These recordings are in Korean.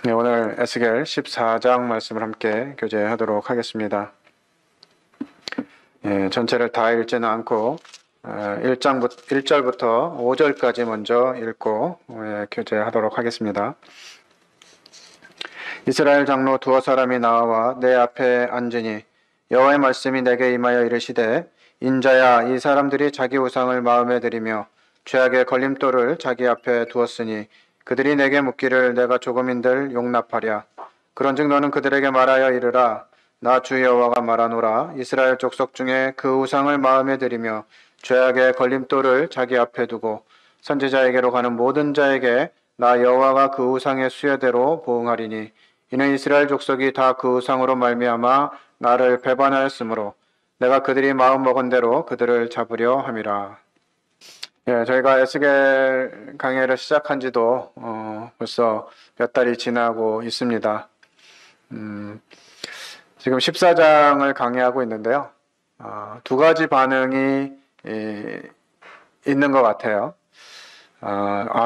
네, 오늘 에스겔 14장 말씀을 함께 교제하도록 하겠습니다. 전체를 다 읽지는 않고 1절부터 5절까지 먼저 읽고 교제하도록 하겠습니다. 이스라엘 장로 두어 사람이 나와 내 앞에 앉으니 여호와의 말씀이 내게 임하여 이르시되 인자야, 이 사람들이 자기 우상을 마음에 들이며 죄악의 걸림돌을 자기 앞에 두었으니 그들이 내게 묻기를 내가 조금인들 용납하랴. 그런즉 너는 그들에게 말하여 이르라. 나 주 여호와가 말하노라. 이스라엘 족속 중에 그 우상을 마음에 들이며 죄악의 걸림돌을 자기 앞에 두고 선지자에게로 가는 모든 자에게 나 여호와가 그 우상의 수여대로 보응하리니 이는 이스라엘 족속이 다 그 우상으로 말미암아 나를 배반하였으므로 내가 그들이 마음 먹은 대로 그들을 잡으려 함이라. 저희가 에스겔 강해를 시작한 지도 벌써 몇 달이 지나고 있습니다. 지금 14장을 강해하고 있는데요. 두 가지 반응이 있는 것 같아요.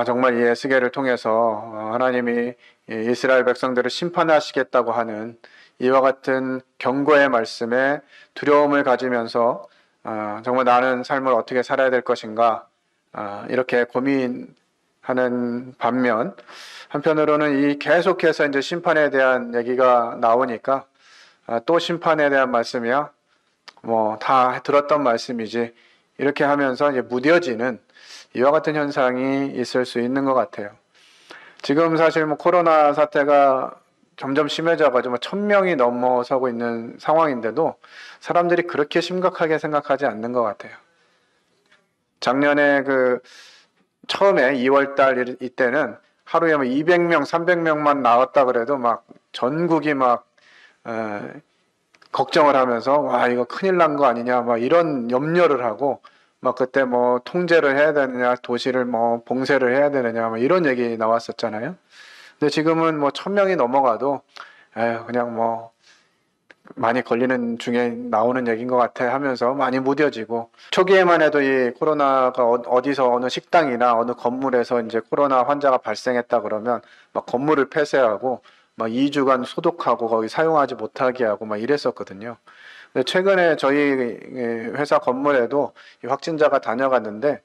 정말 이 에스겔을 통해서 하나님이 이스라엘 백성들을 심판하시겠다고 하는 이와 같은 경고의 말씀에 두려움을 가지면서 정말 나는 삶을 어떻게 살아야 될 것인가 이렇게 고민하는 반면, 한편으로는 이 계속해서 이제 심판에 대한 얘기가 나오니까 또 심판에 대한 말씀이야 뭐 다 들었던 말씀이지 이렇게 하면서 이제 무뎌지는 이와 같은 현상이 있을 수 있는 것 같아요. 지금 사실 뭐 코로나 사태가 점점 심해져가지고 1000명이 넘어서고 있는 상황인데도 사람들이 그렇게 심각하게 생각하지 않는 것 같아요. 작년에 처음에 2월달 이때는 하루에 200명, 300명만 나왔다 그래도 막 전국이 걱정을 하면서 와, 이거 큰일 난 거 아니냐 막 이런 염려를 하고 막 그때 뭐 통제를 해야 되느냐, 도시를 뭐 봉쇄를 해야 되느냐 뭐 이런 얘기 나왔었잖아요. 근데 지금은 1000명이 넘어가도 그냥 많이 걸리는 중에 나오는 얘기인 것 같아 하면서 많이 무뎌지고, 초기에만 해도 이 코로나가 어디서 어느 식당이나 어느 건물에서 이제 코로나 환자가 발생했다 그러면 막 건물을 폐쇄하고 막 2주간 소독하고 거기 사용하지 못하게 하고 막 이랬었거든요. 근데 최근에 저희 회사 건물에도 이 확진자가 다녀갔는데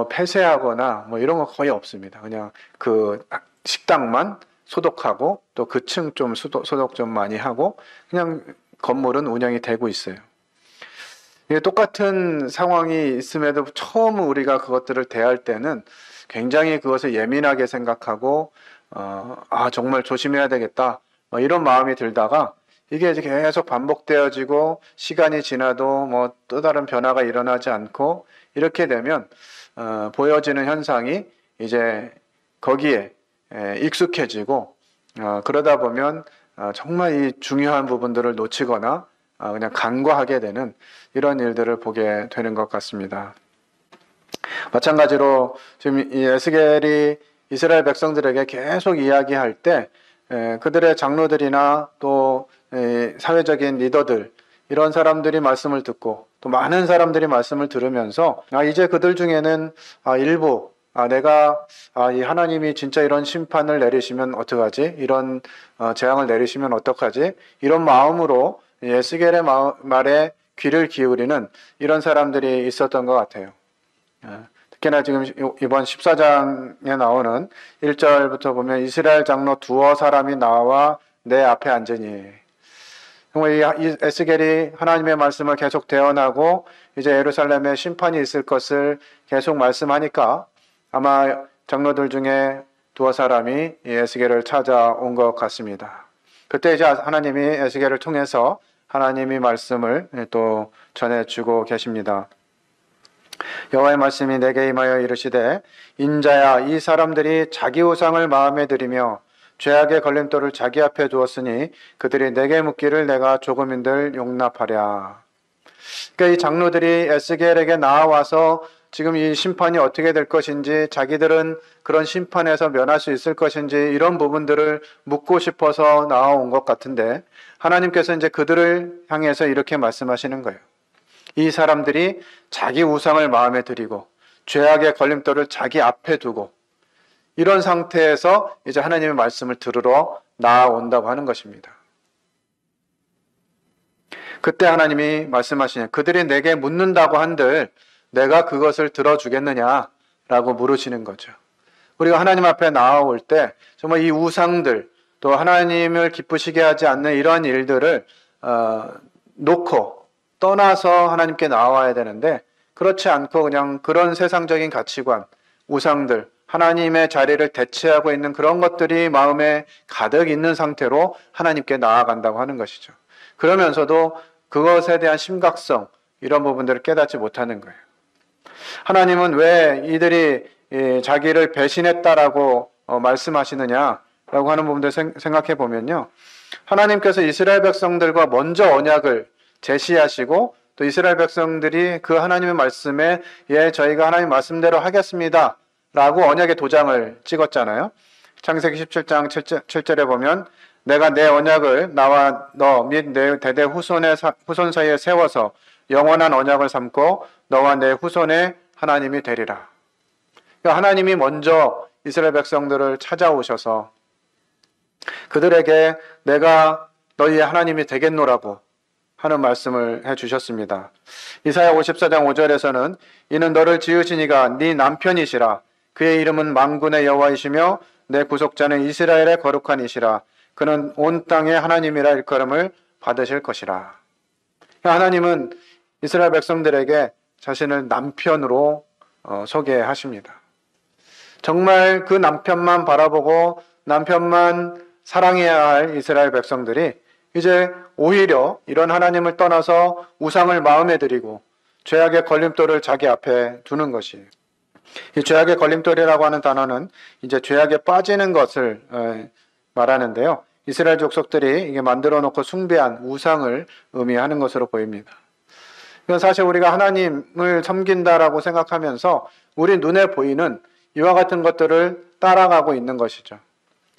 폐쇄하거나 이런 거 거의 없습니다. 그냥 그 식당만 소독하고 또 그 층 좀 소독 좀 많이 하고 그냥 건물은 운영이 되고 있어요. 이게 똑같은 상황이 있음에도 처음 우리가 그것들을 대할 때는 굉장히 그것을 예민하게 생각하고 정말 조심해야 되겠다 이런 마음이 들다가 이게 이제 계속 반복되어지고 시간이 지나도 또 다른 변화가 일어나지 않고 이렇게 되면 보여지는 현상이 이제 거기에 익숙해지고 그러다 보면 정말 이 중요한 부분들을 놓치거나 그냥 간과하게 되는 이런 일들을 보게 되는 것 같습니다. 마찬가지로 지금 이 에스겔이 이스라엘 백성들에게 계속 이야기할 때 그들의 장로들이나 또 사회적인 리더들 이런 사람들이 말씀을 듣고 또 많은 사람들이 말씀을 들으면서 이제 그들 중에는 일부 내가 이 하나님이 진짜 이런 심판을 내리시면 어떡하지? 이런 재앙을 내리시면 어떡하지? 이런 마음으로 에스겔의 말에 귀를 기울이는 이런 사람들이 있었던 것 같아요. 특히나 지금 이번 14장에 나오는 1절부터 보면 이스라엘 장로 두어 사람이 나와 내 앞에 앉으니, 정말 이 에스겔이 하나님의 말씀을 계속 대언하고 이제 예루살렘에 심판이 있을 것을 계속 말씀하니까 아마 장로들 중에 두어 사람이 이 에스겔을 찾아온 것 같습니다. 그때 이제 하나님이 에스겔을 통해서 하나님이 말씀을 또 전해주고 계십니다. 여호와의 말씀이 내게 임하여 이르시되 인자야, 이 사람들이 자기 우상을 마음에 들이며 죄악의 걸림돌을 자기 앞에 두었으니 그들이 내게 묻기를 내가 조금인들 용납하랴. 그러니까 이 장로들이 에스겔에게 나와서 지금 이 심판이 어떻게 될 것인지, 자기들은 그런 심판에서 면할 수 있을 것인지 이런 부분들을 묻고 싶어서 나와온 것 같은데, 하나님께서 이제 그들을 향해서 이렇게 말씀하시는 거예요. 이 사람들이 자기 우상을 마음에 들이고 죄악의 걸림돌을 자기 앞에 두고 이런 상태에서 이제 하나님의 말씀을 들으러 나아온다고 하는 것입니다. 그때 하나님이 말씀하시냐, 그들이 내게 묻는다고 한들 내가 그것을 들어주겠느냐라고 물으시는 거죠. 우리가 하나님 앞에 나아올 때 정말 이 우상들, 또 하나님을 기쁘시게 하지 않는 이러한 일들을 놓고 떠나서 하나님께 나와야 되는데, 그렇지 않고 그냥 그런 세상적인 가치관, 우상들, 하나님의 자리를 대체하고 있는 그런 것들이 마음에 가득 있는 상태로 하나님께 나아간다고 하는 것이죠. 그러면서도 그것에 대한 심각성, 이런 부분들을 깨닫지 못하는 거예요. 하나님은 왜 이들이 자기를 배신했다라고 말씀하시느냐라고 하는 부분들 생각해 보면요, 하나님께서 이스라엘 백성들과 먼저 언약을 제시하시고, 또 이스라엘 백성들이 그 하나님의 말씀에 저희가 하나님 말씀대로 하겠습니다 라고 언약의 도장을 찍었잖아요. 창세기 17장 7절에 보면, 내가 내 언약을 나와 너 및 내 대대 후손 사이에 세워서 영원한 언약을 삼고 너와 내 후손의 하나님이 되리라. 하나님이 먼저 이스라엘 백성들을 찾아오셔서 그들에게 내가 너희의 하나님이 되겠노라고 하는 말씀을 해주셨습니다. 이사야 54장 5절에서는 이는 너를 지으신 이가 네 남편이시라. 그의 이름은 만군의 여호와이시며 내 구속자는 이스라엘의 거룩한 이시라. 그는 온 땅의 하나님이라 일컬음을 받으실 것이라. 하나님은 이스라엘 백성들에게 자신을 남편으로 소개하십니다. 정말 그 남편만 바라보고 남편만 사랑해야 할 이스라엘 백성들이 이제 오히려 이런 하나님을 떠나서 우상을 마음에 들이고 죄악의 걸림돌을 자기 앞에 두는 것이에요. 이 죄악의 걸림돌이라고 하는 단어는 이제 죄악에 빠지는 것을 말하는데요. 이스라엘 족속들이 이게 만들어 놓고 숭배한 우상을 의미하는 것으로 보입니다. 이건 사실 우리가 하나님을 섬긴다라고 생각하면서 우리 눈에 보이는 이와 같은 것들을 따라가고 있는 것이죠.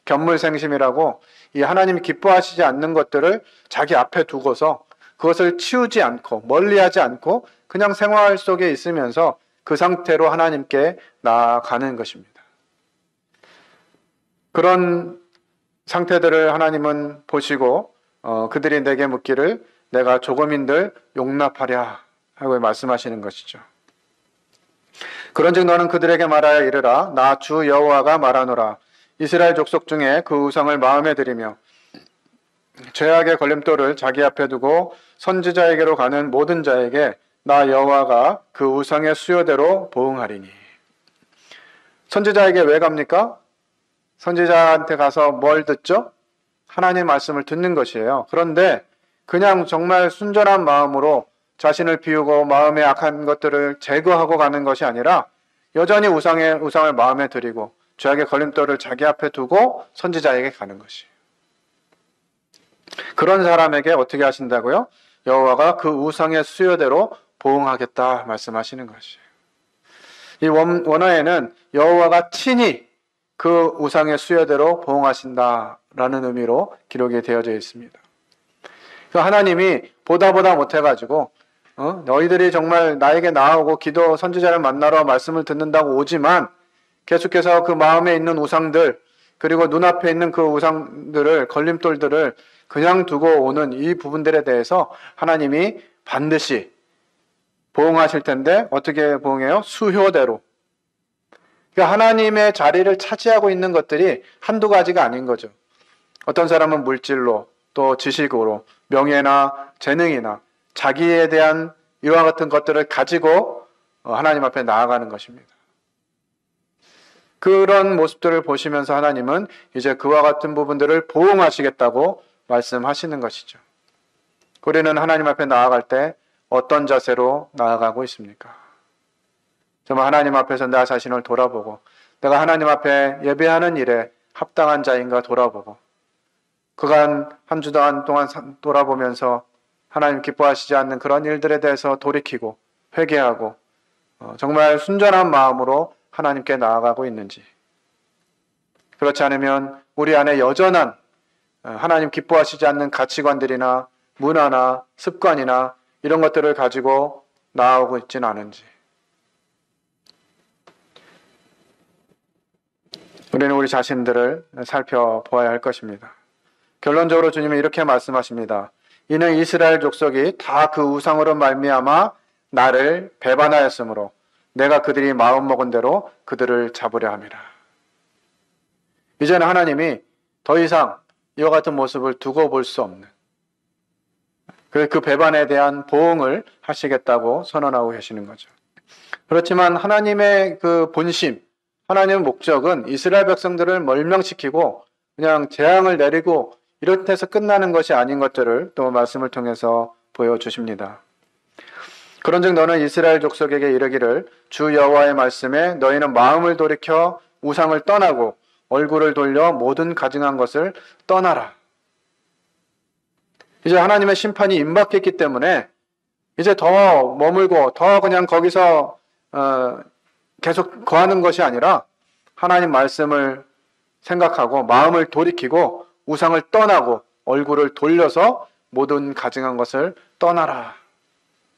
견물생심이라고 이 하나님이 기뻐하시지 않는 것들을 자기 앞에 두고서 그것을 치우지 않고 멀리하지 않고 그냥 생활 속에 있으면서 그 상태로 하나님께 나아가는 것입니다. 그런 상태들을 하나님은 보시고 그들이 내게 묻기를 내가 조금인들 용납하랴 하고 말씀하시는 것이죠. 그런즉 너는 그들에게 말하여 이르라. 나 주 여호와가 말하노라. 이스라엘 족속 중에 그 우상을 마음에 들이며 죄악의 걸림돌을 자기 앞에 두고 선지자에게로 가는 모든 자에게 나 여호와가 그 우상의 수요대로 보응하리니. 선지자에게 왜 갑니까? 선지자한테 가서 뭘 듣죠? 하나님의 말씀을 듣는 것이에요. 그런데 그냥 정말 순전한 마음으로 자신을 비우고 마음의 악한 것들을 제거하고 가는 것이 아니라 여전히 우상을 마음에 들이고 죄악의 걸림돌을 자기 앞에 두고 선지자에게 가는 것이에요. 그런 사람에게 어떻게 하신다고요? 여호와가 그 우상의 수요대로 보응하겠다 말씀하시는 것이에요. 이 원어에는 여호와가 친히 그 우상의 수요대로 보응하신다라는 의미로 기록이 되어져 있습니다. 하나님이 보다 못해가지고 너희들이 정말 나에게 나아오고 기도 선지자를 만나러 말씀을 듣는다고 오지만 계속해서 그 마음에 있는 우상들 그리고 눈앞에 있는 그 우상들을 걸림돌들을 그냥 두고 오는 이 부분들에 대해서 하나님이 반드시 보응하실 텐데 어떻게 보응해요? 수효대로. 그러니까 하나님의 자리를 차지하고 있는 것들이 한두 가지가 아닌 거죠. 어떤 사람은 물질로 또 지식으로 명예나 재능이나 자기에 대한 이와 같은 것들을 가지고 하나님 앞에 나아가는 것입니다. 그런 모습들을 보시면서 하나님은 이제 그와 같은 부분들을 보응하시겠다고 말씀하시는 것이죠. 우리는 하나님 앞에 나아갈 때 어떤 자세로 나아가고 있습니까? 정말 하나님 앞에서 나 자신을 돌아보고 내가 하나님 앞에 예배하는 일에 합당한 자인가 돌아보고 그간 한 주 동안 돌아보면서 하나님 기뻐하시지 않는 그런 일들에 대해서 돌이키고 회개하고 정말 순전한 마음으로 하나님께 나아가고 있는지, 그렇지 않으면 우리 안에 여전한 하나님 기뻐하시지 않는 가치관들이나 문화나 습관이나 이런 것들을 가지고 나아오고 있지는 않은지, 우리는 우리 자신들을 살펴보아야 할 것입니다. 결론적으로 주님은 이렇게 말씀하십니다. 이는 이스라엘 족속이 다 그 우상으로 말미암아 나를 배반하였으므로 내가 그들이 마음먹은 대로 그들을 잡으려 함이라. 이제는 하나님이 더 이상 이와 같은 모습을 두고 볼 수 없는 그 배반에 대한 보응을 하시겠다고 선언하고 계시는 거죠. 그렇지만 하나님의 그 본심, 하나님의 목적은 이스라엘 백성들을 멸망시키고 그냥 재앙을 내리고 이렇게 해서 끝나는 것이 아닌 것들을 또 말씀을 통해서 보여주십니다. 그런즉 너는 이스라엘 족속에게 이르기를 주 여호와의 말씀에 너희는 마음을 돌이켜 우상을 떠나고 얼굴을 돌려 모든 가증한 것을 떠나라. 이제 하나님의 심판이 임박했기 때문에 이제 더 머물고 더 그냥 거기서 계속 거하는 것이 아니라 하나님 말씀을 생각하고 마음을 돌이키고 우상을 떠나고 얼굴을 돌려서 모든 가증한 것을 떠나라.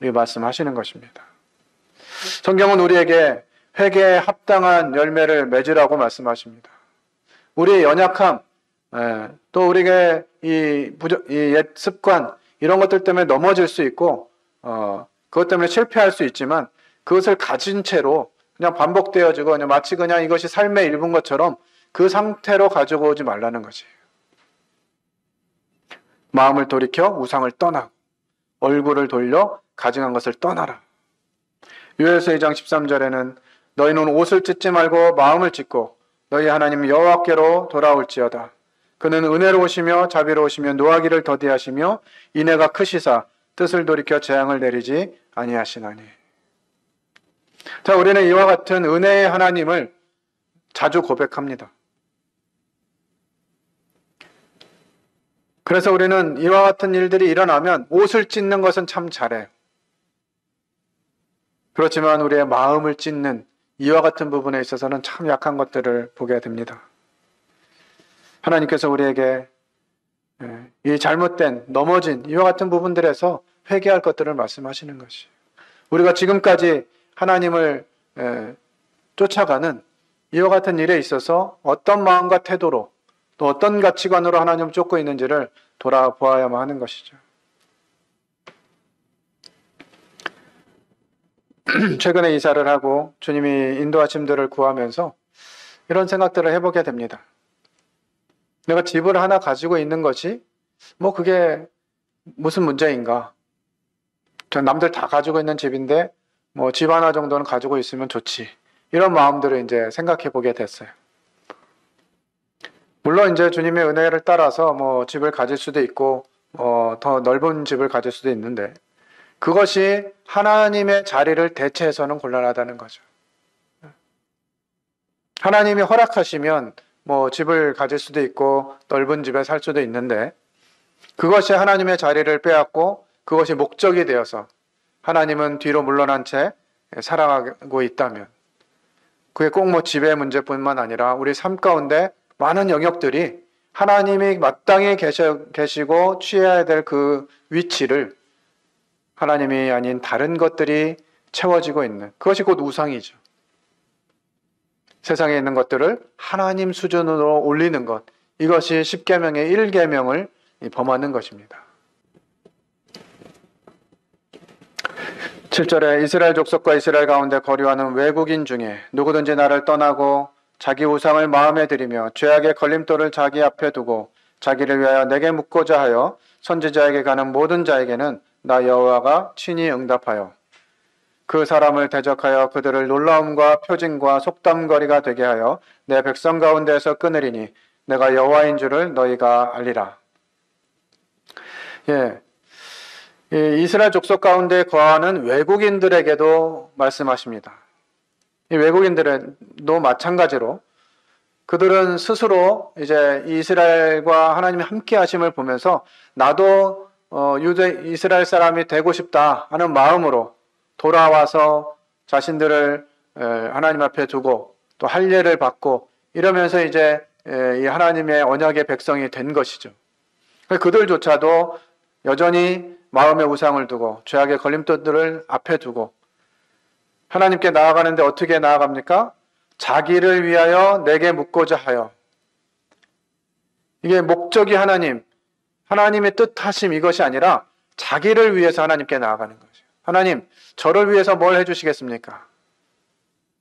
이렇게 말씀하시는 것입니다. 성경은 우리에게 회개에 합당한 열매를 맺으라고 말씀하십니다. 우리의 연약함, 또 우리에게 이 옛 습관 이런 것들 때문에 넘어질 수 있고 그것 때문에 실패할 수 있지만 그것을 가진 채로 그냥 반복되어지고 마치 그냥 이것이 삶의 일부인 것처럼 그 상태로 가지고 오지 말라는 것이에요. 마음을 돌이켜 우상을 떠나고 얼굴을 돌려 가증한 것을 떠나라. 요엘서 2장 13절에는 너희는 옷을 찢지 말고 마음을 찢고 너희 하나님 여호와께로 돌아올지어다. 그는 은혜로우시며 자비로우시며 노하기를 더디하시며 인애가 크시사 뜻을 돌이켜 재앙을 내리지 아니하시나니. 자, 우리는 이와 같은 은혜의 하나님을 자주 고백합니다. 그래서 우리는 이와 같은 일들이 일어나면 옷을 찢는 것은 참 잘해요. 그렇지만 우리의 마음을 찢는 이와 같은 부분에 있어서는 참 약한 것들을 보게 됩니다. 하나님께서 우리에게 이 잘못된 넘어진 이와 같은 부분들에서 회개할 것들을 말씀하시는 것이 우리가 지금까지 하나님을 쫓아가는 이와 같은 일에 있어서 어떤 마음과 태도로 또 어떤 가치관으로 하나님을 쫓고 있는지를 돌아보아야만 하는 것이죠. 최근에 이사를 하고 주님이 인도하심들을 구하면서 이런 생각들을 해보게 됩니다. 내가 집을 하나 가지고 있는 것이 그게 무슨 문제인가? 남들 다 가지고 있는 집인데 집 하나 정도는 가지고 있으면 좋지. 이런 마음들을 이제 생각해 보게 됐어요. 물론 이제 주님의 은혜를 따라서 집을 가질 수도 있고 더 넓은 집을 가질 수도 있는데 그것이 하나님의 자리를 대체해서는 곤란하다는 거죠. 하나님이 허락하시면 집을 가질 수도 있고 넓은 집에 살 수도 있는데 그것이 하나님의 자리를 빼앗고 그것이 목적이 되어서 하나님은 뒤로 물러난 채 살아가고 있다면 그게 꼭 집의 문제뿐만 아니라 우리 삶 가운데 많은 영역들이 하나님이 마땅히 계시고 취해야 될 그 위치를 하나님이 아닌 다른 것들이 채워지고 있는 그것이 곧 우상이죠. 세상에 있는 것들을 하나님 수준으로 올리는 것, 이것이 십계명의 1계명을 범하는 것입니다. 7절에 이스라엘 족속과 이스라엘 가운데 거류하는 외국인 중에 누구든지 나를 떠나고 자기 우상을 마음에 들이며 죄악의 걸림돌을 자기 앞에 두고 자기를 위하여 내게 묻고자 하여 선지자에게 가는 모든 자에게는 나 여호와가 친히 응답하여 그 사람을 대적하여 그들을 놀라움과 표징과 속담거리가 되게 하여 내 백성 가운데에서 끊으리니 내가 여호와인 줄을 너희가 알리라. 이 이스라엘 족속 가운데 거하는 외국인들에게도 말씀하십니다. 이 외국인들도 마찬가지로 그들은 스스로 이제 이스라엘과 하나님이 함께 하심을 보면서 나도 이스라엘 사람이 되고 싶다 하는 마음으로 돌아와서 자신들을 하나님 앞에 두고 또 할례를 받고 이러면서 이제 이 하나님의 언약의 백성이 된 것이죠. 그들조차도 여전히 마음의 우상을 두고 죄악의 걸림돌들을 앞에 두고 하나님께 나아가는데 어떻게 나아갑니까? 자기를 위하여 내게 묻고자 하여. 이게 목적이 하나님, 하나님의 뜻하심 이것이 아니라 자기를 위해서 하나님께 나아가는 거죠. 하나님, 저를 위해서 뭘 해주시겠습니까?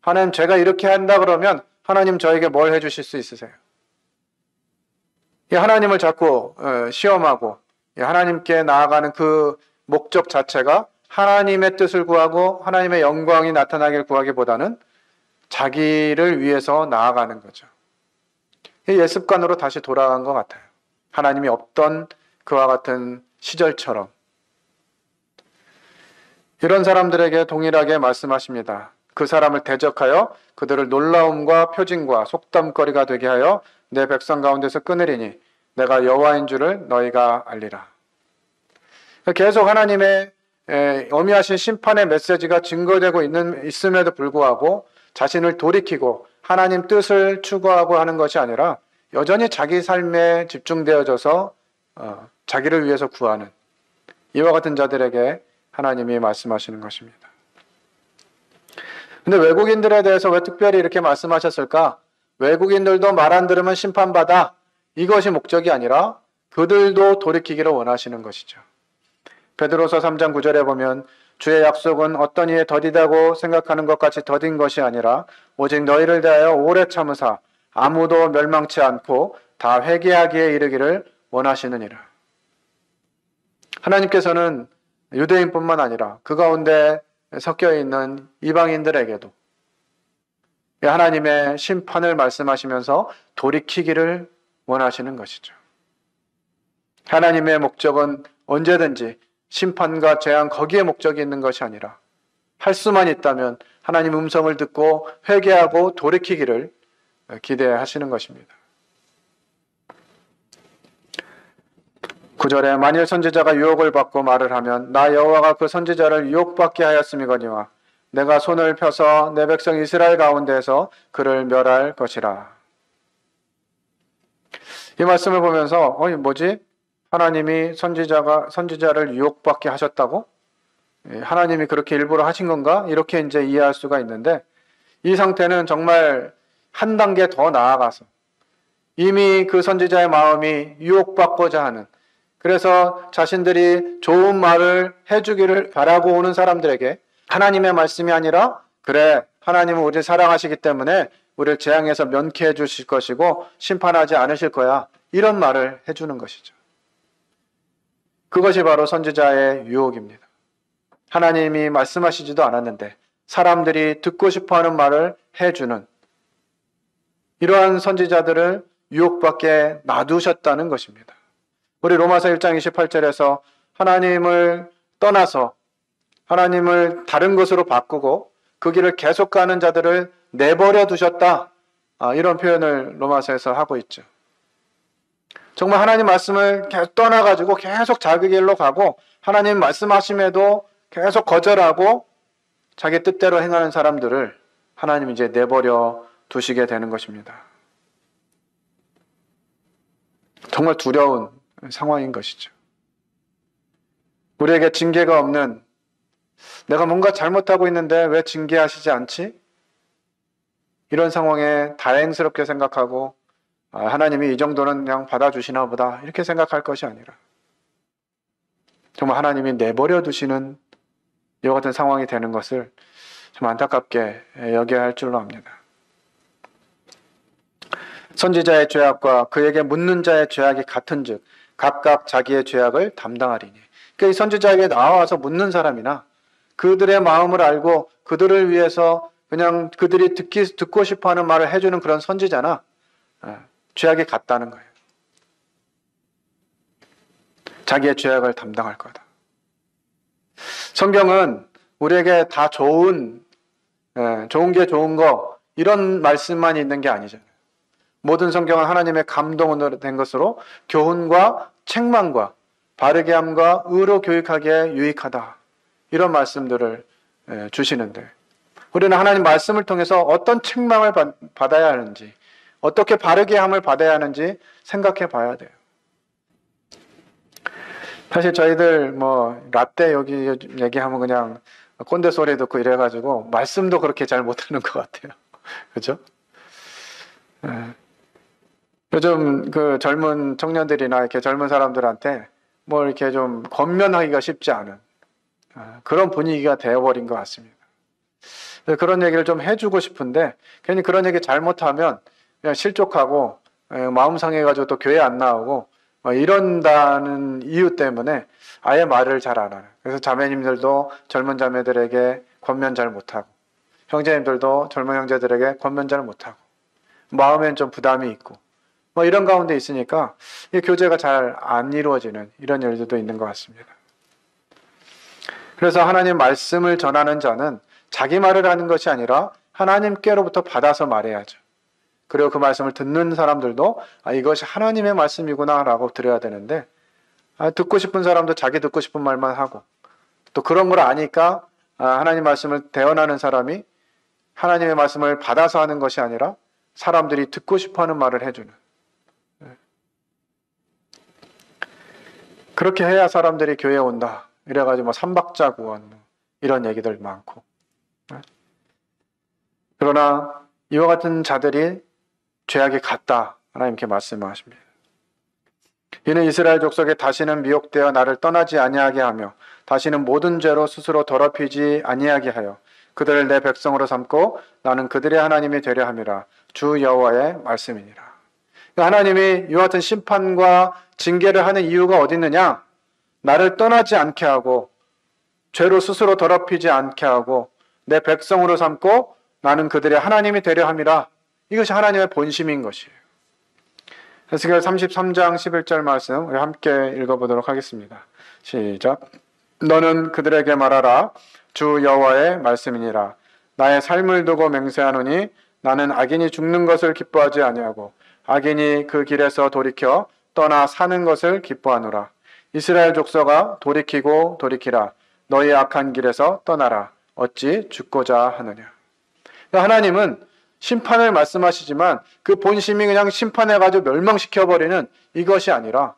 하나님, 제가 이렇게 한다 그러면 하나님 저에게 뭘 해주실 수 있으세요? 하나님을 자꾸 시험하고 하나님께 나아가는 그 목적 자체가 하나님의 뜻을 구하고 하나님의 영광이 나타나길 구하기보다는 자기를 위해서 나아가는 거죠. 옛 습관으로 다시 돌아간 것 같아요. 하나님이 없던 그와 같은 시절처럼. 이런 사람들에게 동일하게 말씀하십니다. 그 사람을 대적하여 그들을 놀라움과 표징과 속담거리가 되게 하여 내 백성 가운데서 끊으리니 내가 여호와인 줄을 너희가 알리라. 계속 하나님의 엄미하신 심판의 메시지가 증거되고 있음에도 불구하고 자신을 돌이키고 하나님 뜻을 추구하고 하는 것이 아니라 여전히 자기 삶에 집중되어져서 자기를 위해서 구하는 이와 같은 자들에게 하나님이 말씀하시는 것입니다. 근데 외국인들에 대해서 왜 특별히 이렇게 말씀하셨을까? 외국인들도 말 안 들으면 심판받아. 이것이 목적이 아니라 그들도 돌이키기를 원하시는 것이죠. 베드로서 3장 9절에 보면 주의 약속은 어떤 이에 더디다고 생각하는 것 같이 더딘 것이 아니라 오직 너희를 대하여 오래 참으사 아무도 멸망치 않고 다 회개하기에 이르기를 원하시느니라. 하나님께서는 유대인뿐만 아니라 그 가운데 섞여 있는 이방인들에게도 하나님의 심판을 말씀하시면서 돌이키기를 원하시는 것이죠. 하나님의 목적은 언제든지 심판과 재앙 거기에 목적이 있는 것이 아니라 할 수만 있다면 하나님 음성을 듣고 회개하고 돌이키기를 기대하시는 것입니다. 9절에 만일 선지자가 유혹을 받고 말을 하면 나 여호와가 그 선지자를 유혹받게 하였음이거니와 내가 손을 펴서 내 백성 이스라엘 가운데에서 그를 멸할 것이라. 이 말씀을 보면서 뭐지? 하나님이 선지자를 유혹받게 하셨다고? 하나님이 그렇게 일부러 하신 건가? 이렇게 이제 이해할 수가 있는데 이 상태는 정말 한 단계 더 나아가서 이미 그 선지자의 마음이 유혹받고자 하는, 그래서 자신들이 좋은 말을 해주기를 바라고 오는 사람들에게 하나님의 말씀이 아니라 그래, 하나님은 우리를 사랑하시기 때문에 우리를 재앙에서 면케해 주실 것이고 심판하지 않으실 거야, 이런 말을 해주는 것이죠. 그것이 바로 선지자의 유혹입니다. 하나님이 말씀하시지도 않았는데 사람들이 듣고 싶어하는 말을 해주는 이러한 선지자들을 유혹받게 놔두셨다는 것입니다. 우리 로마서 1장 28절에서 하나님을 떠나서 하나님을 다른 것으로 바꾸고 그 길을 계속 가는 자들을 내버려 두셨다, 이런 표현을 로마서에서 하고 있죠. 정말 하나님 말씀을 계속 떠나가지고 계속 자기 길로 가고 하나님 말씀하심에도 계속 거절하고 자기 뜻대로 행하는 사람들을 하나님이 이제 내버려 두시게 되는 것입니다. 정말 두려운 상황인 것이죠. 우리에게 징계가 없는, 내가 뭔가 잘못하고 있는데 왜 징계하시지 않지? 이런 상황에 다행스럽게 생각하고 하나님이 이 정도는 그냥 받아주시나 보다 이렇게 생각할 것이 아니라 정말 하나님이 내버려 두시는 이와 같은 상황이 되는 것을 좀 안타깝게 여겨야 할 줄로 압니다. 선지자의 죄악과 그에게 묻는 자의 죄악이 같은즉 각각 자기의 죄악을 담당하리니. 그러니까 이 선지자에게 나와서 묻는 사람이나 그들의 마음을 알고 그들을 위해서 그냥 그들이 듣고 싶어하는 말을 해주는 그런 선지자나 죄악이 같다는 거예요. 자기의 죄악을 담당할 거다. 성경은 우리에게 다 좋은 게 좋은 거 이런 말씀만 있는 게 아니잖아요. 모든 성경은 하나님의 감동으로 된 것으로 교훈과 책망과 바르게 함과 의로 교육하기에 유익하다, 이런 말씀들을 주시는데 우리는 하나님 말씀을 통해서 어떤 책망을 받아야 하는지, 어떻게 바르게 함을 받아야 하는지 생각해 봐야 돼요. 사실 저희들 라떼 여기 얘기하면 그냥 꼰대 소리 듣고 이래가지고 말씀도 그렇게 잘 못하는 것 같아요. 그죠? 요즘 그 젊은 청년들이나 이렇게 젊은 사람들한테 뭐 이렇게 좀 권면하기가 쉽지 않은 그런 분위기가 되어버린 것 같습니다. 그런 얘기를 좀 해주고 싶은데 괜히 그런 얘기 잘못하면 그냥 실족하고 마음 상해가지고 또 교회 안 나오고 이런다는 이유 때문에 아예 말을 잘 안 하는. 그래서 자매님들도 젊은 자매들에게 권면 잘 못하고 형제님들도 젊은 형제들에게 권면 잘 못하고 마음엔 좀 부담이 있고 이런 가운데 있으니까 이 교제가 잘 안 이루어지는 이런 일들도 있는 것 같습니다. 그래서 하나님 말씀을 전하는 자는 자기 말을 하는 것이 아니라 하나님께로부터 받아서 말해야죠. 그리고 그 말씀을 듣는 사람들도 이것이 하나님의 말씀이구나 라고 들어야 되는데 듣고 싶은 사람도 자기 듣고 싶은 말만 하고 또 그런 걸 아니까 하나님 말씀을 대언하는 사람이 하나님의 말씀을 받아서 하는 것이 아니라 사람들이 듣고 싶어하는 말을 해주는, 그렇게 해야 사람들이 교회에 온다. 이래가지고 삼박자 구원 이런 얘기들 많고. 그러나 이와 같은 자들이 죄악이 같다. 하나님께 말씀하십니다. 이는 이스라엘 족속에 다시는 미혹되어 나를 떠나지 아니하게 하며 다시는 모든 죄로 스스로 더럽히지 아니하게 하여 그들을 내 백성으로 삼고 나는 그들의 하나님이 되려 함이라. 주 여호와의 말씀이니라. 하나님이 이와 같은 심판과 징계를 하는 이유가 어디 있느냐? 나를 떠나지 않게 하고 죄로 스스로 더럽히지 않게 하고 내 백성으로 삼고 나는 그들의 하나님이 되려 함이라. 이것이 하나님의 본심인 것이에요. 에스겔 33장 11절 말씀 우리 함께 읽어보도록 하겠습니다. 시작. 너는 그들에게 말하라. 주 여호와의 말씀이니라. 나의 삶을 두고 맹세하노니 나는 악인이 죽는 것을 기뻐하지 아니하고 악인이 그 길에서 돌이켜 떠나 사는 것을 기뻐하노라. 이스라엘 족속아 돌이키고 돌이키라. 너희 악한 길에서 떠나라. 어찌 죽고자 하느냐. 하나님은 심판을 말씀하시지만 그 본심이 그냥 심판해가지고 멸망시켜버리는 이것이 아니라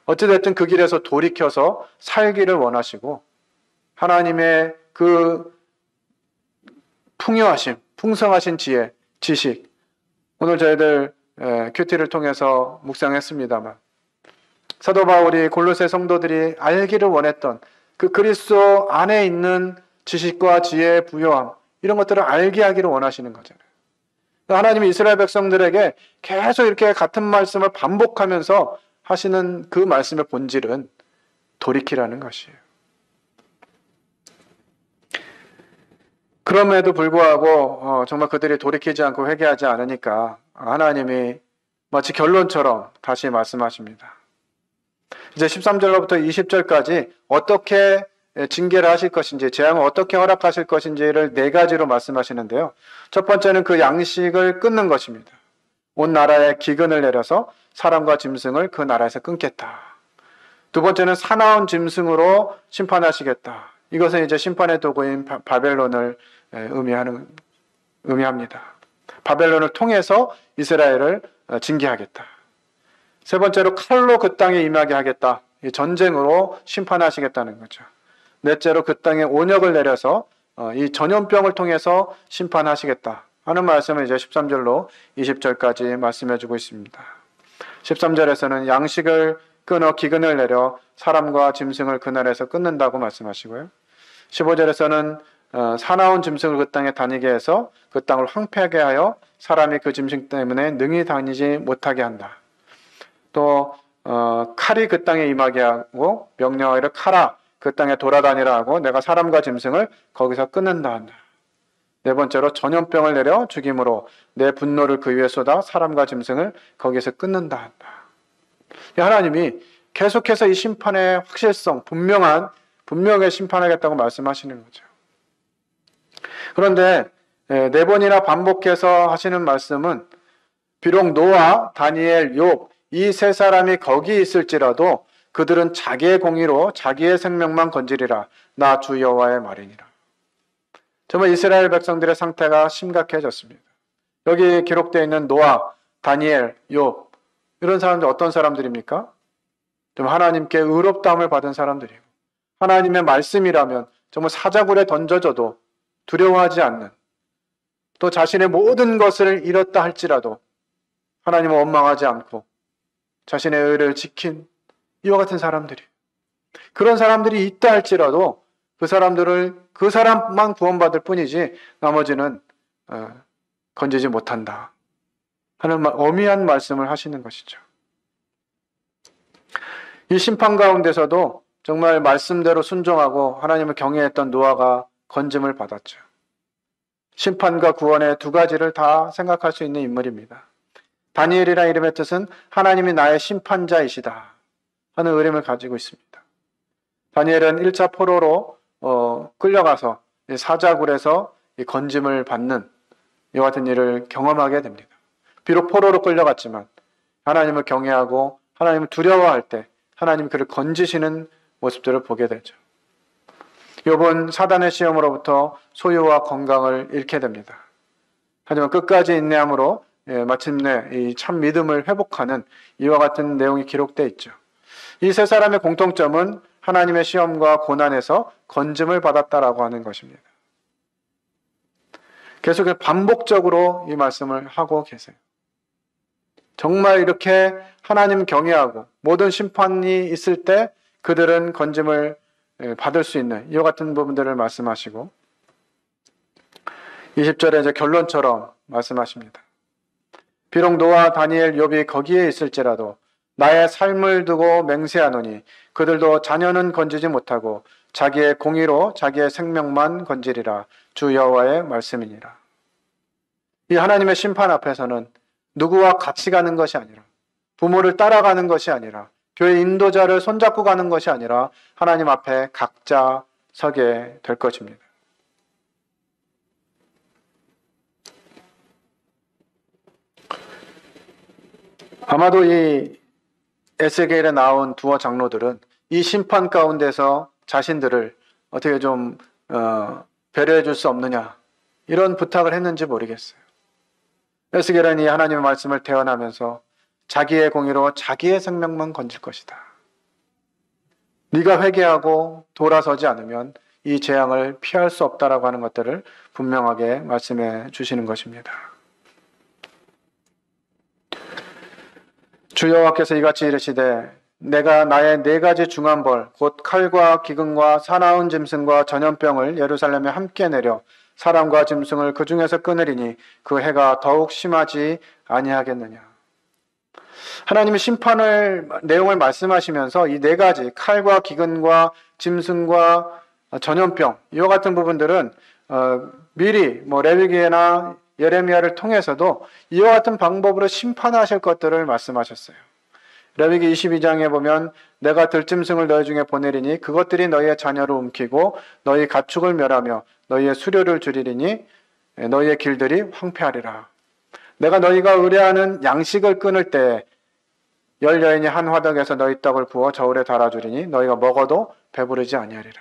어찌됐든 그 길에서 돌이켜서 살기를 원하시고 하나님의 그 풍요하심, 풍성하신 지혜, 지식 오늘 저희들 큐티를 통해서 묵상했습니다만 사도 바울이 골로새 성도들이 알기를 원했던 그 그리스도 안에 있는 지식과 지혜의 부요함 이런 것들을 알게 하기를 원하시는 거잖아요. 하나님이 이스라엘 백성들에게 계속 이렇게 같은 말씀을 반복하면서 하시는 그 말씀의 본질은 돌이키라는 것이에요. 그럼에도 불구하고 정말 그들이 돌이키지 않고 회개하지 않으니까 하나님이 마치 결론처럼 다시 말씀하십니다. 이제 13절로부터 20절까지 어떻게 징계를 하실 것인지, 재앙을 어떻게 허락하실 것인지를 네 가지로 말씀하시는데요. 첫 번째는 그 양식을 끊는 것입니다. 온 나라에 기근을 내려서 사람과 짐승을 그 나라에서 끊겠다. 두 번째는 사나운 짐승으로 심판하시겠다. 이것은 이제 심판의 도구인 바벨론을 의미합니다. 바벨론을 통해서 이스라엘을 징계하겠다. 세 번째로 칼로 그 땅에 임하게 하겠다. 전쟁으로 심판하시겠다는 거죠. 넷째로 그 땅에 온역을 내려서 이 전염병을 통해서 심판하시겠다 하는 말씀을 이제 13절로 20절까지 말씀해주고 있습니다. 13절에서는 양식을 끊어 기근을 내려 사람과 짐승을 그날에서 끊는다고 말씀하시고요. 15절에서는 사나운 짐승을 그 땅에 다니게 해서 그 땅을 황폐하게 하여 사람이 그 짐승 때문에 능히 다니지 못하게 한다. 또 칼이 그 땅에 임하게 하고 명령하기를 칼아 그 땅에 돌아다니라 하고 내가 사람과 짐승을 거기서 끊는다 한다. 네 번째로 전염병을 내려 죽임으로 내 분노를 그 위에 쏟아 사람과 짐승을 거기서 끊는다 한다. 하나님이 계속해서 이 심판의 확실성, 분명하게 심판하겠다고 말씀하시는 거죠. 그런데 네 번이나 반복해서 하시는 말씀은 비록 노아, 다니엘, 욥 이 세 사람이 거기 있을지라도 그들은 자기의 공의로 자기의 생명만 건지리라. 나 주 여호와의 말이니라. 정말 이스라엘 백성들의 상태가 심각해졌습니다. 여기 기록되어 있는 노아, 다니엘, 욥 이런 사람들 어떤 사람들입니까? 좀 하나님께 의롭다함을 받은 사람들이고 하나님의 말씀이라면 정말 사자굴에 던져져도 두려워하지 않는 또 자신의 모든 것을 잃었다 할지라도 하나님을 원망하지 않고 자신의 의를 지킨 이와 같은 사람들이, 그런 사람들이 있다 할지라도 그 사람만 구원받을 뿐이지 나머지는 건지지 못한다 하는 엄미한 말씀을 하시는 것이죠. 이 심판 가운데서도 정말 말씀대로 순종하고 하나님을 경외했던 노아가 건짐을 받았죠. 심판과 구원의 두 가지를 다 생각할 수 있는 인물입니다. 다니엘이라는 이름의 뜻은 하나님이 나의 심판자이시다 하는 의미를 가지고 있습니다. 다니엘은 1차 포로로 끌려가서 사자굴에서 건짐을 받는 이와 같은 일을 경험하게 됩니다. 비록 포로로 끌려갔지만 하나님을 경외하고 하나님을 두려워할 때 하나님이 그를 건지시는 모습들을 보게 되죠. 욥은 사단의 시험으로부터 소유와 건강을 잃게 됩니다. 하지만 끝까지 인내함으로 마침내 이 참 믿음을 회복하는 이와 같은 내용이 기록되어 있죠. 이 세 사람의 공통점은 하나님의 시험과 고난에서 건짐을 받았다라고 하는 것입니다. 계속 반복적으로 이 말씀을 하고 계세요. 정말 이렇게 하나님 경외하고 모든 심판이 있을 때 그들은 건짐을 받을 수 있는 이와 같은 부분들을 말씀하시고 20절에 이제 결론처럼 말씀하십니다. 비록 노아, 다니엘, 욥이 거기에 있을지라도 나의 삶을 두고 맹세하노니 그들도 자녀는 건지지 못하고 자기의 공의로 자기의 생명만 건지리라. 주 여호와의 말씀이니라. 이 하나님의 심판 앞에서는 누구와 같이 가는 것이 아니라, 부모를 따라가는 것이 아니라, 교회 인도자를 손잡고 가는 것이 아니라 하나님 앞에 각자 서게 될 것입니다. 아마도 이 에스겔에 나온 두어 장로들은 이 심판 가운데서 자신들을 어떻게 좀 배려해 줄 수 없느냐 이런 부탁을 했는지 모르겠어요. 에스겔은 이 하나님의 말씀을 대언하면서 자기의 공의로 자기의 생명만 건질 것이다. 네가 회개하고 돌아서지 않으면 이 재앙을 피할 수 없다라고 하는 것들을 분명하게 말씀해 주시는 것입니다. 주 여호와께서 이같이 이르시되 내가 나의 네 가지 중한 벌 곧 칼과 기근과 사나운 짐승과 전염병을 예루살렘에 함께 내려 사람과 짐승을 그 중에서 끊으리니 그 해가 더욱 심하지 아니하겠느냐. 하나님이 심판을 내용을 말씀하시면서 이 네 가지 칼과 기근과 짐승과 전염병 이와 같은 부분들은 미리 레위기나 예레미야를 통해서도 이와 같은 방법으로 심판하실 것들을 말씀하셨어요. 레위기 22장에 보면 내가 들짐승을 너희 중에 보내리니 그것들이 너희의 자녀를 움키고 너희 가축을 멸하며 너희의 수료를 줄이리니 너희의 길들이 황폐하리라. 내가 너희가 의뢰하는 양식을 끊을 때 열 여인이 한 화덕에서 너희 떡을 부어 저울에 달아주리니 너희가 먹어도 배부르지 아니하리라.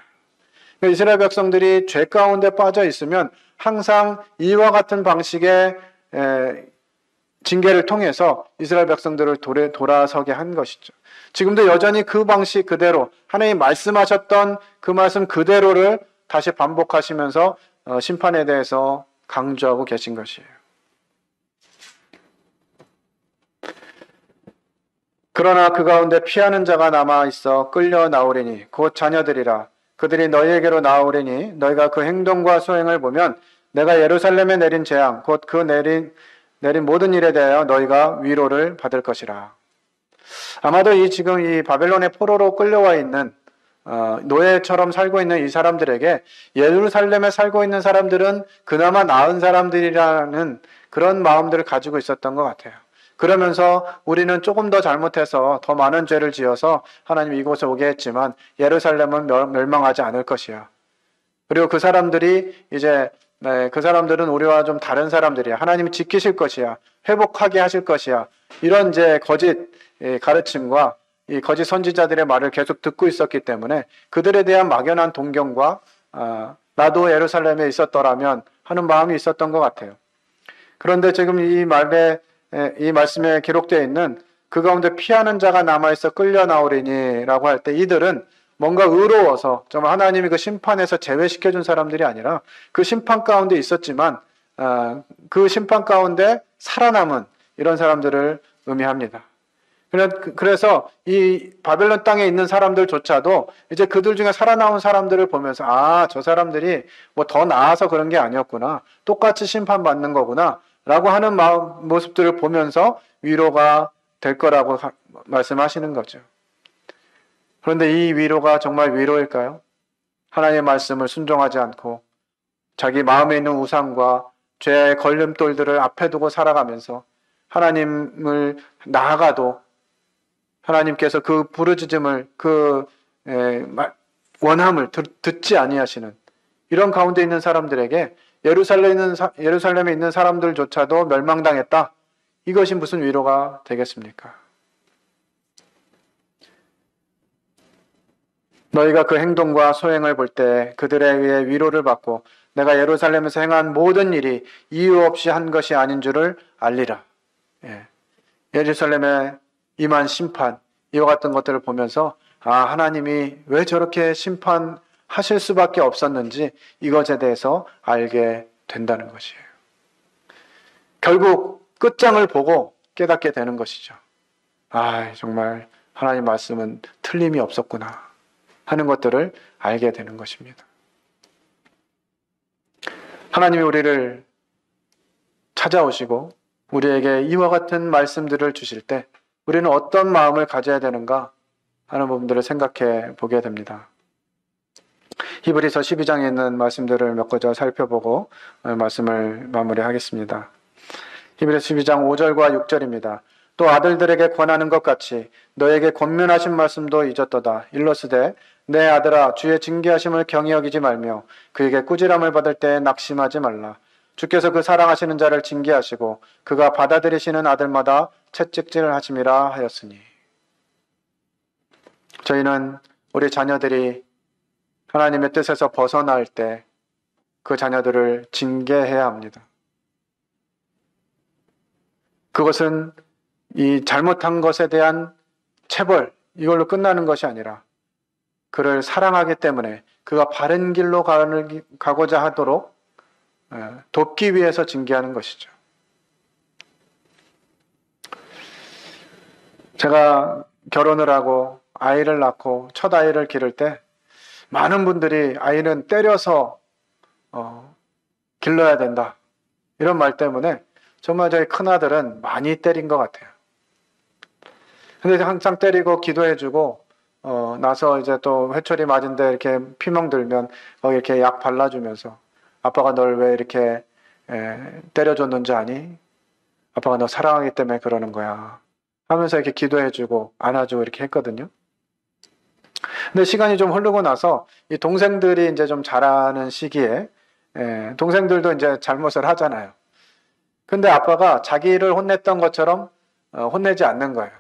이스라엘 백성들이 죄 가운데 빠져 있으면 항상 이와 같은 방식의 징계를 통해서 이스라엘 백성들을 돌아서게 한 것이죠. 지금도 여전히 그 방식 그대로 하나님 말씀하셨던 그 말씀 그대로를 다시 반복하시면서 심판에 대해서 강조하고 계신 것이에요. 그러나 그 가운데 피하는 자가 남아 있어 끌려 나오리니 곧 자녀들이라. 그들이 너희에게로 나오리니 너희가 그 행동과 소행을 보면 내가 예루살렘에 내린 재앙 곧 그 내린 모든 일에 대하여 너희가 위로를 받을 것이라. 아마도 지금 이 바벨론의 포로로 끌려와 있는 노예처럼 살고 있는 이 사람들에게 예루살렘에 살고 있는 사람들은 그나마 나은 사람들이라는 그런 마음들을 가지고 있었던 것 같아요. 그러면서 우리는 조금 더 잘못해서 더 많은 죄를 지어서 하나님 이곳에 오게 했지만 예루살렘은 멸망하지 않을 것이야. 그리고 그 사람들이 그 사람들은 우리와 좀 다른 사람들이야. 하나님이 지키실 것이야. 회복하게 하실 것이야. 이런 거짓 가르침과 이 거짓 선지자들의 말을 계속 듣고 있었기 때문에 그들에 대한 막연한 동경과 나도 예루살렘에 있었더라면 하는 마음이 있었던 것 같아요. 그런데 지금 이 말씀에 기록되어 있는 그 가운데 피하는 자가 남아있어 끌려 나오리니 라고 할 때 이들은 뭔가 의로워서 정말 하나님이 그 심판에서 제외시켜준 사람들이 아니라 그 심판 가운데 있었지만 그 심판 가운데 살아남은 이런 사람들을 의미합니다. 그래서 이 바벨론 땅에 있는 사람들조차도 이제 그들 중에 살아나온 사람들을 보면서 저 사람들이 뭐 더 나아서 그런 게 아니었구나. 똑같이 심판받는 거구나. 라고 하는 모습들을 보면서 위로가 될 거라고 말씀하시는 거죠. 그런데 이 위로가 정말 위로일까요? 하나님의 말씀을 순종하지 않고 자기 마음에 있는 우상과 죄의 걸림돌들을 앞에 두고 살아가면서 하나님을 나아가도 하나님께서 그 부르짖음을 원함을 듣지 아니하시는 이런 가운데 있는 사람들에게 예루살렘에 있는 사람들조차도 멸망당했다. 이것이 무슨 위로가 되겠습니까? 너희가 그 행동과 소행을 볼 때 그들에 의해 위로를 받고 내가 예루살렘에서 행한 모든 일이 이유 없이 한 것이 아닌 줄을 알리라. 예루살렘에 임한 심판, 이와 같은 것들을 보면서 하나님이 왜 저렇게 심판하실 수밖에 없었는지 이것에 대해서 알게 된다는 것이에요. 결국 끝장을 보고 깨닫게 되는 것이죠. 정말 하나님 말씀은 틀림이 없었구나 하는 것들을 알게 되는 것입니다. 하나님이 우리를 찾아오시고 우리에게 이와 같은 말씀들을 주실 때 우리는 어떤 마음을 가져야 되는가 하는 부분들을 생각해 보게 됩니다. 히브리서 12장에 있는 말씀들을 몇 가지 살펴보고 말씀을 마무리하겠습니다. 히브리서 12장 5절과 6절입니다. 또 아들들에게 권하는 것 같이 너에게 권면하신 말씀도 잊었도다. 일러스되 내 아들아 주의 징계하심을 경히 여기지 말며 그에게 꾸지람을 받을 때 낙심하지 말라. 주께서 그 사랑하시는 자를 징계하시고 그가 받아들이시는 아들마다 채찍질을 하심이라 하였으니. 저희는 우리 자녀들이 하나님의 뜻에서 벗어날 때 그 자녀들을 징계해야 합니다. 그것은 이 잘못한 것에 대한 체벌, 이걸로 끝나는 것이 아니라 그를 사랑하기 때문에 그가 바른 길로 가고자 하도록 돕기 위해서 징계하는 것이죠. 제가 결혼을 하고 아이를 낳고 첫 아이를 기를 때 많은 분들이 아이는 때려서 길러야 된다 이런 말 때문에 정말 저희 큰아들은 많이 때린 것 같아요. 근데 항상 때리고 기도해주고 나서 이제 또 회초리 맞은데 이렇게 피멍 들면 거기 이렇게 약 발라주면서 아빠가 널 왜 이렇게 때려줬는지 아니? 아빠가 너 사랑하기 때문에 그러는 거야 하면서 이렇게 기도해주고 안아주고 이렇게 했거든요. 근데 시간이 좀 흐르고 나서 이 동생들이 이제 좀 자라는 시기에 동생들도 이제 잘못을 하잖아요. 근데 아빠가 자기를 혼냈던 것처럼 혼내지 않는 거예요.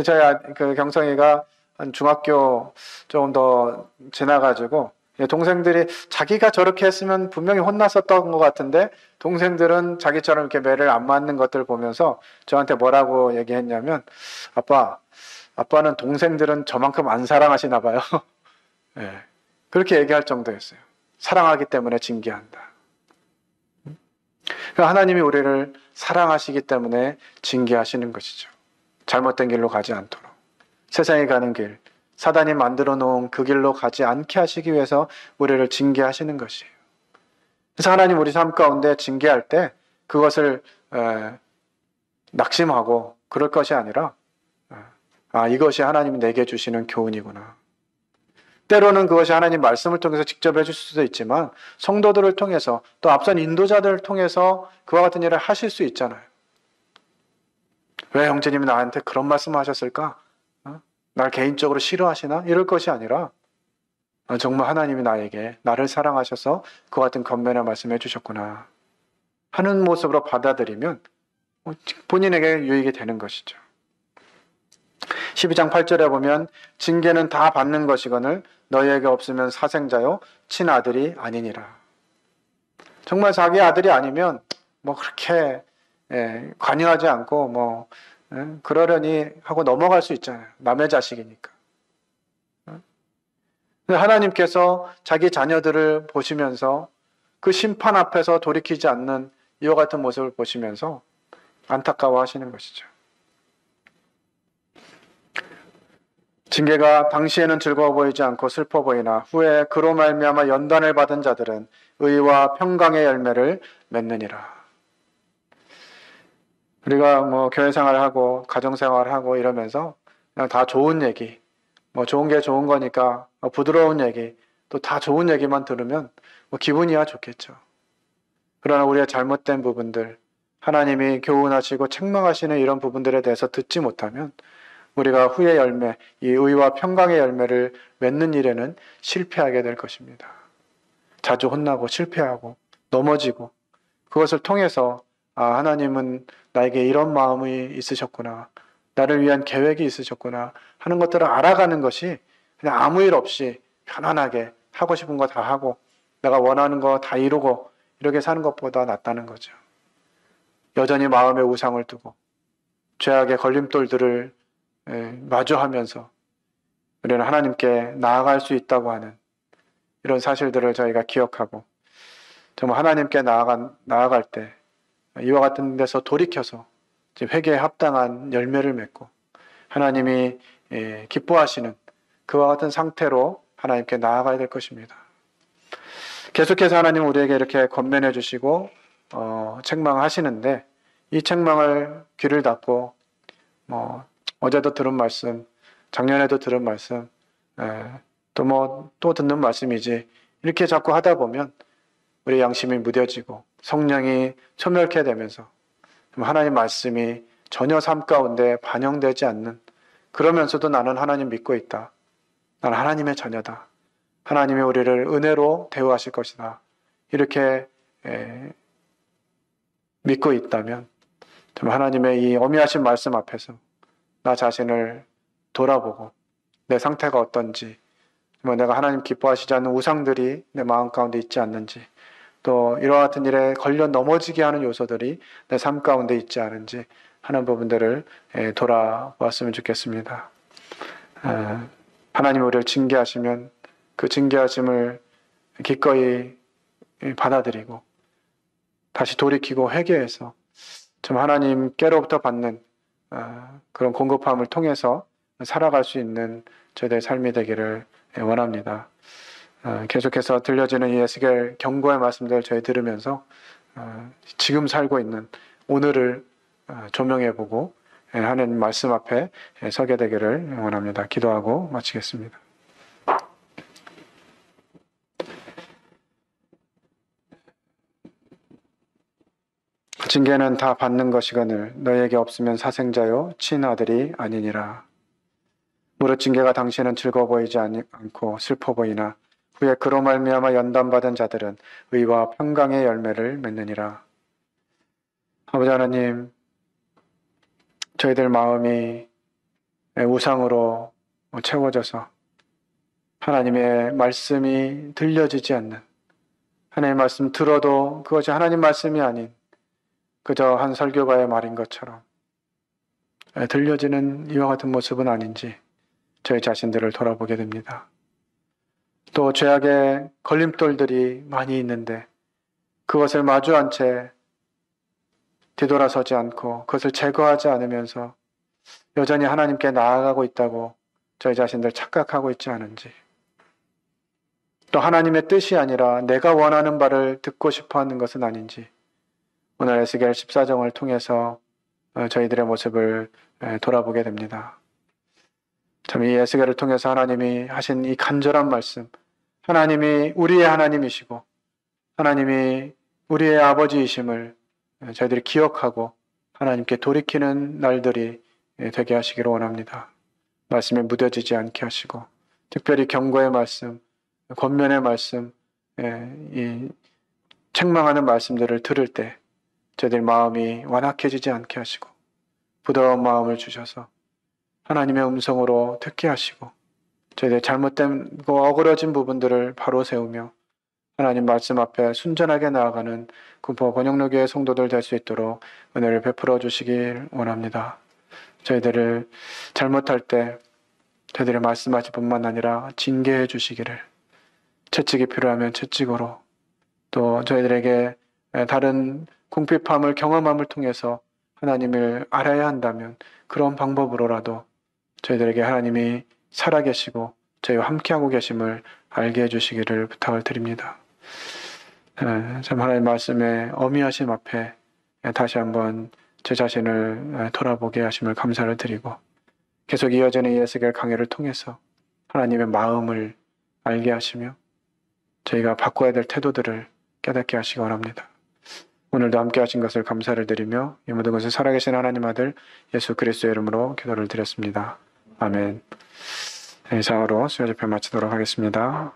저희 그 경성이가 한 중학교 조금 더 지나가지고 동생들이 자기가 저렇게 했으면 분명히 혼났었던 것 같은데 동생들은 자기처럼 이렇게 매를 안 맞는 것들을 보면서 저한테 뭐라고 얘기했냐면 아빠는 동생들은 저만큼 안 사랑하시나 봐요. 그렇게 얘기할 정도였어요. 사랑하기 때문에 징계한다. 하나님이 우리를 사랑하시기 때문에 징계하시는 것이죠. 잘못된 길로 가지 않도록. 세상에 가는 길, 사단이 만들어 놓은 그 길로 가지 않게 하시기 위해서 우리를 징계하시는 것이에요. 그래서 하나님 우리 삶 가운데 징계할 때 그것을 낙심하고 그럴 것이 아니라 이것이 하나님이 내게 주시는 교훈이구나. 때로는 그것이 하나님 말씀을 통해서 직접 해줄 수도 있지만 성도들을 통해서 또 앞선 인도자들을 통해서 그와 같은 일을 하실 수 있잖아요. 왜 형제님이 나한테 그런 말씀을 하셨을까? 날 개인적으로 싫어하시나? 이럴 것이 아니라 정말 하나님이 나를 사랑하셔서 그와 같은 권면의 말씀을 해주셨구나 하는 모습으로 받아들이면 본인에게 유익이 되는 것이죠. 12장 8절에 보면 징계는 다 받는 것이거늘 너희에게 없으면 사생자요 친아들이 아니니라. 정말 자기 아들이 아니면 그렇게 관여하지 않고 그러려니 하고 넘어갈 수 있잖아요. 남의 자식이니까. 하나님께서 자기 자녀들을 보시면서 그 심판 앞에서 돌이키지 않는 이와 같은 모습을 보시면서 안타까워하시는 것이죠. 징계가 당시에는 즐거워 보이지 않고 슬퍼 보이나 후에 그로 말미암아 연단을 받은 자들은 의와 평강의 열매를 맺느니라. 우리가 뭐 교회 생활하고 가정 생활하고 이러면서 그냥 다 좋은 얘기, 뭐 좋은 게 좋은 거니까 부드러운 얘기, 또 다 좋은 얘기만 들으면 뭐 기분이야 좋겠죠. 그러나 우리의 잘못된 부분들, 하나님이 교훈하시고 책망하시는 이런 부분들에 대해서 듣지 못하면 우리가 후의 열매, 이 의와 평강의 열매를 맺는 일에는 실패하게 될 것입니다. 자주 혼나고 실패하고 넘어지고 그것을 통해서 하나님은 나에게 이런 마음이 있으셨구나, 나를 위한 계획이 있으셨구나 하는 것들을 알아가는 것이 그냥 아무 일 없이 편안하게 하고 싶은 거 다 하고 내가 원하는 거 다 이루고 이렇게 사는 것보다 낫다는 거죠. 여전히 마음에 우상을 두고 죄악의 걸림돌들을 마주하면서 우리는 하나님께 나아갈 수 있다고 하는 이런 사실들을 저희가 기억하고 정말 하나님께 나아갈 때 이와 같은 데서 돌이켜서 회개에 합당한 열매를 맺고 하나님이 기뻐하시는 그와 같은 상태로 하나님께 나아가야 될 것입니다. 계속해서 하나님은 우리에게 이렇게 권면해 주시고 책망하시는데 이 책망을 귀를 닫고 어제도 들은 말씀, 작년에도 들은 말씀, 또 듣는 말씀이지 이렇게 자꾸 하다 보면 우리 양심이 무뎌지고 성령이 소멸케 되면서 하나님 말씀이 전혀 삶 가운데 반영되지 않는, 그러면서도 나는 하나님 믿고 있다, 나는 하나님의 자녀다, 하나님이 우리를 은혜로 대우하실 것이다, 이렇게 믿고 있다면 하나님의 이 어미하신 말씀 앞에서 나 자신을 돌아보고 내 상태가 어떤지, 내가 하나님 기뻐하시지 않는 우상들이 내 마음 가운데 있지 않는지, 또 이와 같은 일에 걸려 넘어지게 하는 요소들이 내 삶 가운데 있지 않은지 하는 부분들을 돌아보았으면 좋겠습니다. 하나님이 우리를 징계하시면 그 징계하심을 기꺼이 받아들이고 다시 돌이키고 회개해서 좀 하나님께로부터 받는 그런 공급함을 통해서 살아갈 수 있는 저희들의 삶이 되기를 원합니다. 계속해서 들려지는 이 에스겔 경고의 말씀들을 저희 들으면서 지금 살고 있는 오늘을 조명해보고 하나님 말씀 앞에 서게 되기를 원합니다. 기도하고 마치겠습니다. 징계는 다 받는 것이거늘 너에게 없으면 사생자요 친아들이 아니니라. 무릇 징계가 당신은 즐거워 보이지 않고 슬퍼 보이나 후에 그로 말미암아 연단받은 자들은 의와 평강의 열매를 맺느니라. 아버지 하나님, 저희들 마음이 우상으로 채워져서 하나님의 말씀이 들려지지 않는, 하나님의 말씀 들어도 그것이 하나님 말씀이 아닌 그저 한 설교가의 말인 것처럼 들려지는 이와 같은 모습은 아닌지 저희 자신들을 돌아보게 됩니다. 또 죄악의 걸림돌들이 많이 있는데 그것을 마주한 채 뒤돌아서지 않고 그것을 제거하지 않으면서 여전히 하나님께 나아가고 있다고 저희 자신들 착각하고 있지 않은지, 또 하나님의 뜻이 아니라 내가 원하는 바를 듣고 싶어 하는 것은 아닌지 오늘 에스겔 14장을 통해서 저희들의 모습을 돌아보게 됩니다. 참 이 에스겔을 통해서 하나님이 하신 이 간절한 말씀, 하나님이 우리의 하나님이시고 하나님이 우리의 아버지이심을 저희들이 기억하고 하나님께 돌이키는 날들이 되게 하시기를 원합니다. 말씀에 무뎌지지 않게 하시고 특별히 경고의 말씀, 권면의 말씀, 이 책망하는 말씀들을 들을 때 저희들 마음이 완악해지지 않게 하시고 부드러운 마음을 주셔서 하나님의 음성으로 듣게 하시고 저희들 잘못된 어그러진 부분들을 바로 세우며 하나님 말씀 앞에 순전하게 나아가는 군포 권영로교회 성도들 될 수 있도록 은혜를 베풀어 주시길 원합니다. 저희들을 잘못할 때 저희들이 말씀하실 뿐만 아니라 징계해 주시기를, 채찍이 필요하면 채찍으로, 또 저희들에게 다른 궁핍함을 경험함을 통해서 하나님을 알아야 한다면 그런 방법으로라도 저희들에게 하나님이 살아계시고 저희와 함께하고 계심을 알게 해주시기를 부탁을 드립니다. 참 하나님 말씀의 어미하심 앞에 다시 한번 제 자신을 돌아보게 하심을 감사를 드리고 계속 이어지는 예수의 강해를 통해서 하나님의 마음을 알게 하시며 저희가 바꿔야 될 태도들을 깨닫게 하시기 원합니다. 오늘도 함께 하신 것을 감사를 드리며 이 모든 것을 살아계신 하나님 아들 예수 그리스도의 이름으로 기도를 드렸습니다. 아멘. 이상으로 수요 집회 마치도록 하겠습니다.